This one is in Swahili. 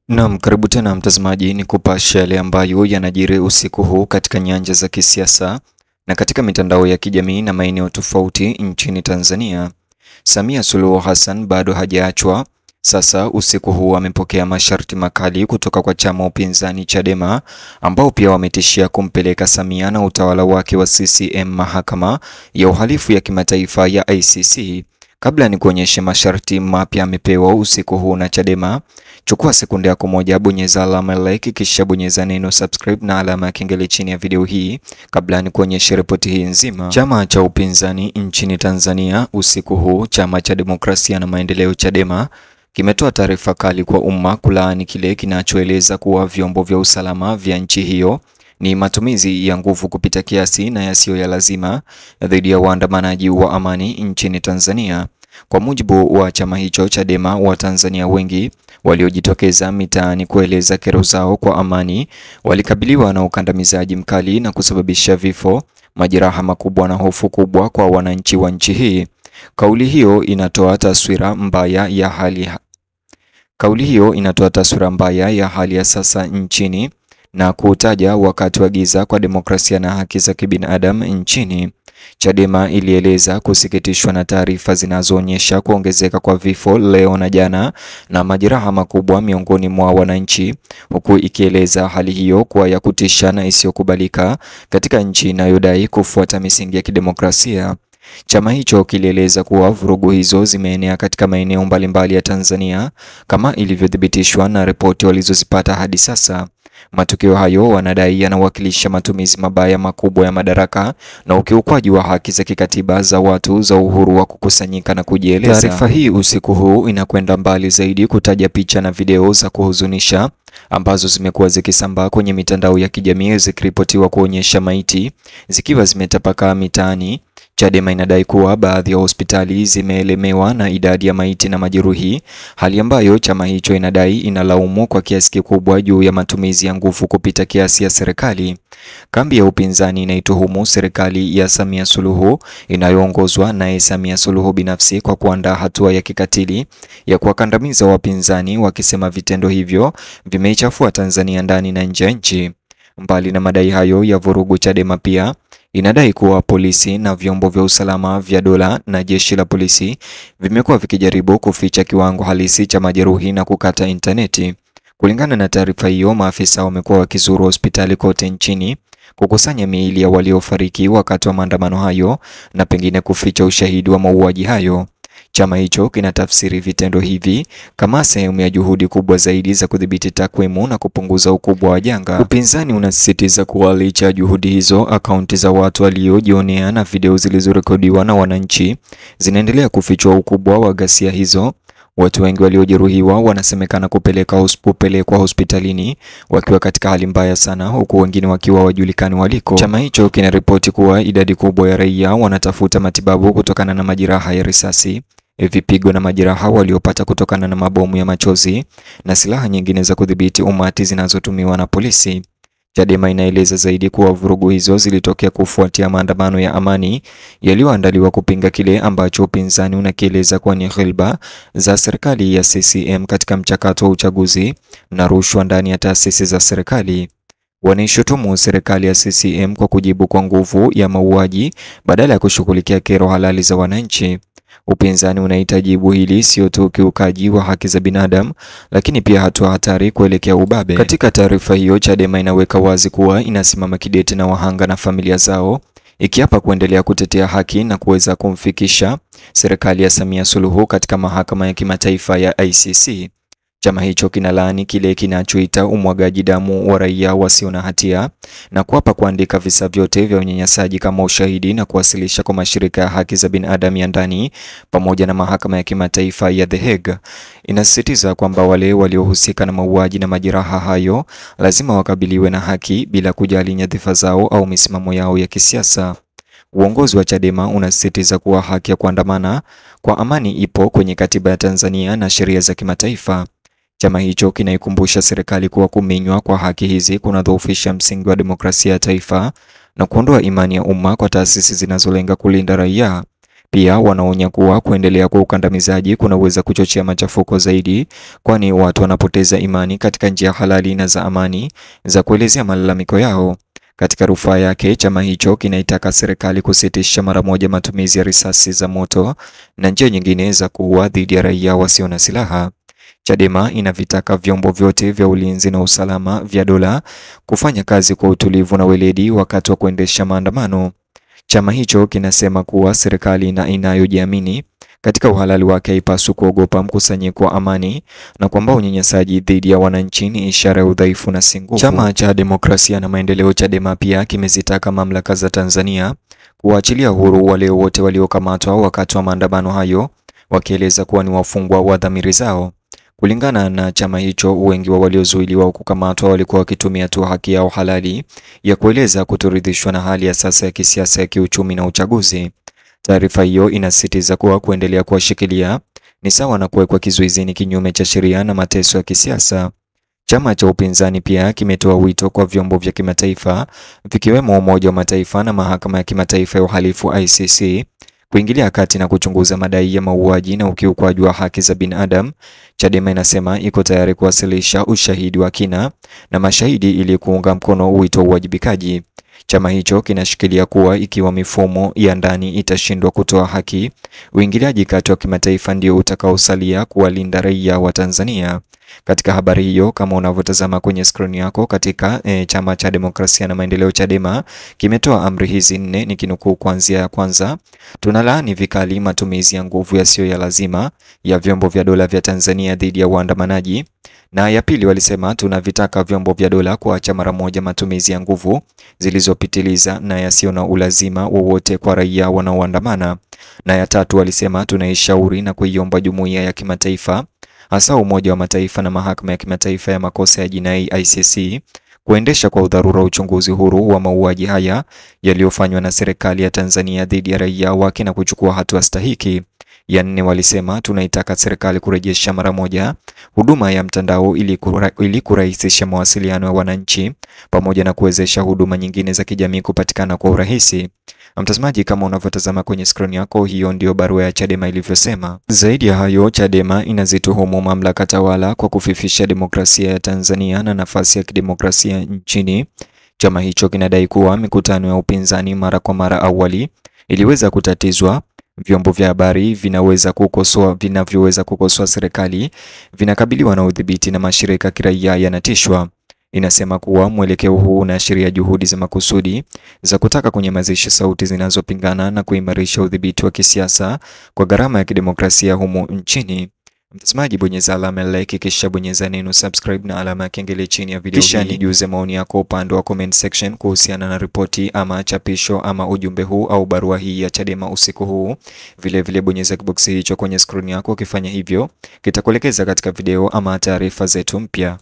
Naam, karibu tena mtazamaji, ni kupasha yale ambayo yanajiri usiku huu katika nyanja za kisiasa na katika mitandao ya kijamii na maeneo tofauti nchini Tanzania. Samia Suluhu Hassan bado hajaachwa. Sasa usiku huu amepokea masharti makali kutoka kwa chama upinzani Chadema, ambao pia wametishia kumpeleka Samia na utawala wake wa CCM mahakama ya uhalifu ya kimataifa ya ICC. Kabla ni kuonyeshe masharti mapya amepewa usiku huu na Chadema, chukua sekunde yako moja, bonyeza alama like, kisha bonyeza neno subscribe na alama ya kengele chini ya video hii kabla ni kuonyeshe ripoti hii nzima. Chama cha upinzani nchini Tanzania usiku huu, chama cha demokrasia na maendeleo Chadema, kimetoa taarifa kali kwa umma kulaani kile kinachoeleza kuwa vyombo vya usalama vya nchi hiyo ni matumizi ya nguvu kupita kiasi na yasiyo ya lazima dhidi ya waandamanaji wa amani nchini Tanzania. Kwa mujibu wa chama hicho Chadema, Watanzania wengi waliojitokeza mitaani kueleza kero zao kwa amani walikabiliwa na ukandamizaji mkali na kusababisha vifo, majeraha makubwa na hofu kubwa kwa wananchi wa nchi hii. Kauli hiyo inatoa taswira mbaya ya hali ya sasa nchini na kutaja wakati wa giza kwa demokrasia na haki za kibinadamu nchini. Chadema ilieleza kusikitishwa na taarifa zinazoonyesha kuongezeka kwa vifo leo na jana na majeraha makubwa miongoni mwa wananchi, huku ikieleza hali hiyo kuwa ya kutisha na isiyokubalika katika nchi inayodai kufuata misingi ya kidemokrasia. Chama hicho kilieleza kuwa vurugu hizo zimeenea katika maeneo mbalimbali ya Tanzania kama ilivyothibitishwa na ripoti walizozipata hadi sasa. Matukio hayo wanadai yanawakilisha matumizi mabaya makubwa ya madaraka na ukiukwaji wa haki za kikatiba za watu za uhuru wa kukusanyika na kujieleza. Taarifa hii usiku huu inakwenda mbali zaidi kutaja picha na video za kuhuzunisha ambazo zimekuwa zikisambaa kwenye mitandao ya kijamii zikiripotiwa kuonyesha maiti zikiwa zimetapakaa mitaani. Chadema inadai kuwa baadhi ya hospitali zimeelemewa na idadi ya maiti na majeruhi, hali ambayo chama hicho inadai inalaumu kwa kiasi kikubwa juu ya matumizi ya nguvu kupita kiasi ya serikali. Kambi ya upinzani inaituhumu serikali ya Samia Suluhu inayoongozwa naye Samia Suluhu binafsi kwa kuandaa hatua ya kikatili ya kuwakandamiza wapinzani, wakisema vitendo hivyo vimeichafua Tanzania ndani na nje ya nchi. Mbali na madai hayo ya vurugu, Chadema pia inadai kuwa polisi na vyombo vya usalama vya dola na jeshi la polisi vimekuwa vikijaribu kuficha kiwango halisi cha majeruhi na kukata interneti. Kulingana na taarifa hiyo, maafisa wamekuwa wakizuru hospitali kote nchini kukusanya miili ya waliofariki wakati wa maandamano hayo na pengine kuficha ushahidi wa mauaji hayo. Chama hicho kinatafsiri vitendo hivi kama sehemu ya juhudi kubwa zaidi za kudhibiti takwimu na kupunguza ukubwa wa janga. Upinzani unasisitiza kuwa licha ya juhudi hizo, akaunti za watu waliojionea na video zilizorekodiwa na wananchi zinaendelea kufichua ukubwa wa ghasia hizo. Watu wengi waliojeruhiwa wanasemekana kupelekwa hospitalini wakiwa katika hali mbaya sana, huku wengine wakiwa wajulikani waliko. Chama hicho kinaripoti kuwa idadi kubwa ya raia wanatafuta matibabu kutokana na majeraha ya risasi, vipigo na majeraha waliopata kutokana na mabomu ya machozi na silaha nyingine za kudhibiti umati zinazotumiwa na polisi. Chadema inaeleza zaidi kuwa vurugu hizo zilitokea kufuatia maandamano ya amani yaliyoandaliwa kupinga kile ambacho upinzani unakieleza kuwa ni ghilba za serikali ya CCM katika mchakato wa uchaguzi na rushwa ndani ya taasisi za serikali. Wanaishutumu serikali ya CCM kwa kujibu kwa nguvu ya mauaji badala ya kushughulikia kero halali za wananchi. Upinzani unaita jibu hili sio tu ukiukaji wa haki za binadamu, lakini pia hatua hatari kuelekea ubabe. Katika taarifa hiyo, Chadema inaweka wazi kuwa inasimama kidete na wahanga na familia zao, ikiapa kuendelea kutetea haki na kuweza kumfikisha serikali ya Samia Suluhu katika mahakama ya kimataifa ya ICC. Chama hicho kinalaani kile kinachoita umwagaji damu wa raia wasio na hatia na kuapa kuandika visa vyote vya unyanyasaji kama ushahidi na kuwasilisha kwa mashirika ya haki za binadamu ya ndani pamoja na mahakama ya kimataifa ya The Hague. Inasisitiza kwamba wale waliohusika na mauaji na majeraha hayo lazima wakabiliwe na haki bila kujali nyadhifa zao au misimamo yao ya kisiasa. Uongozi wa Chadema unasisitiza kuwa haki ya kuandamana kwa amani ipo kwenye katiba ya Tanzania na sheria za kimataifa. Chama hicho kinaikumbusha serikali kuwa kuminywa kwa haki hizi kunadhoofisha msingi wa demokrasia ya taifa na kuondoa imani ya umma kwa taasisi zinazolenga kulinda raia. Pia wanaonya kuwa kuendelea kwa ukandamizaji kunaweza kuchochea machafuko zaidi, kwani watu wanapoteza imani katika njia halali na za amani za kuelezea malalamiko yao. Katika rufaa yake, chama hicho kinaitaka serikali kusitisha mara moja matumizi ya risasi za moto na njia nyingine za kuua dhidi ya raia wasio na silaha. Chadema inavitaka vyombo vyote vya ulinzi na usalama vya dola kufanya kazi kwa utulivu na weledi wakati wa kuendesha maandamano. Chama hicho kinasema kuwa serikali inayojiamini katika uhalali wake haipaswi kuogopa mkusanyiko wa amani na kwamba unyanyasaji dhidi ya wananchi ni ishara ya udhaifu na si nguvu. Chama cha Demokrasia na Maendeleo Chadema pia kimezitaka mamlaka za Tanzania kuachilia huru wale wote waliokamatwa wakati wa maandamano hayo, wakieleza kuwa ni wafungwa wa dhamiri zao. Kulingana na chama hicho, wengi wa waliozuiliwa kukamatwa walikuwa wakitumia tu haki yao halali ya kueleza kutoridhishwa na hali ya sasa ya kisiasa, ya kiuchumi na uchaguzi. Taarifa hiyo inasisitiza kuwa kuendelea kuwashikilia ni sawa na kuwekwa kizuizini kinyume cha sheria na mateso ya kisiasa. Chama cha upinzani pia kimetoa wito kwa vyombo vya kimataifa vikiwemo Umoja wa Mataifa na Mahakama ya Kimataifa ya Uhalifu ICC kuingilia kati na kuchunguza madai ya mauaji na ukiukwaji wa haki za binadamu. Chadema inasema iko tayari kuwasilisha ushahidi wa kina na mashahidi ili kuunga mkono wito wa uwajibikaji. Chama hicho kinashikilia kuwa ikiwa mifumo ya ndani itashindwa kutoa haki, uingiliaji kati wa kimataifa ndio utakaosalia kuwalinda raia wa Tanzania. Katika habari hiyo, kama unavyotazama kwenye screen yako, katika chama cha Demokrasia na Maendeleo Chadema kimetoa amri hizi 4, nikinukuu kuanzia ya kwanza: tunalaani vikali matumizi ya nguvu yasiyo ya lazima ya vyombo vya dola vya Tanzania dhidi ya waandamanaji. Na ya pili walisema tunavitaka vyombo vya dola kuacha mara moja matumizi ya nguvu zilizopitiliza na yasiyo na ulazima wowote kwa raia wanaoandamana. Na ya tatu walisema tunaishauri na kuiomba jumuiya ya kimataifa, hasa Umoja wa Mataifa na Mahakama ya Kimataifa ya Makosa ya Jinai ICC, kuendesha kwa udharura uchunguzi huru wa mauaji haya yaliyofanywa na serikali ya Tanzania dhidi ya raia wake na kuchukua hatua stahiki. Ya 4 walisema tunaitaka serikali kurejesha mara moja huduma ya mtandao ili kurahisisha mawasiliano ya wananchi pamoja na kuwezesha huduma nyingine za kijamii kupatikana kwa urahisi. Mtazamaji, kama unavyotazama kwenye screen yako, hiyo ndio barua ya Chadema ilivyosema. Zaidi ya hayo, Chadema inazituhumu mamlaka tawala kwa kufifisha demokrasia ya Tanzania na nafasi ya kidemokrasia nchini. Chama hicho kinadai kuwa mikutano ya upinzani mara kwa mara awali iliweza kutatizwa, vyombo vya habari vinavyoweza kukosoa serikali vinakabiliwa na udhibiti na mashirika kiraia yanatishwa. Inasema kuwa mwelekeo huu unaashiria juhudi za makusudi za kutaka kunyamazisha sauti zinazopingana na kuimarisha udhibiti wa kisiasa kwa gharama ya kidemokrasia humu nchini. Mtazamaji, bonyeza alama ya like kisha bonyeza neno subscribe na alama ya kengele chini ya video kisha nijuze maoni yako upande wa comment section kuhusiana na ripoti ama chapisho ama ujumbe huu au barua hii ya Chadema usiku huu. Vile bonyeza kiboksi hicho kwenye screen yako. Ukifanya hivyo kitakuelekeza katika video ama taarifa zetu mpya.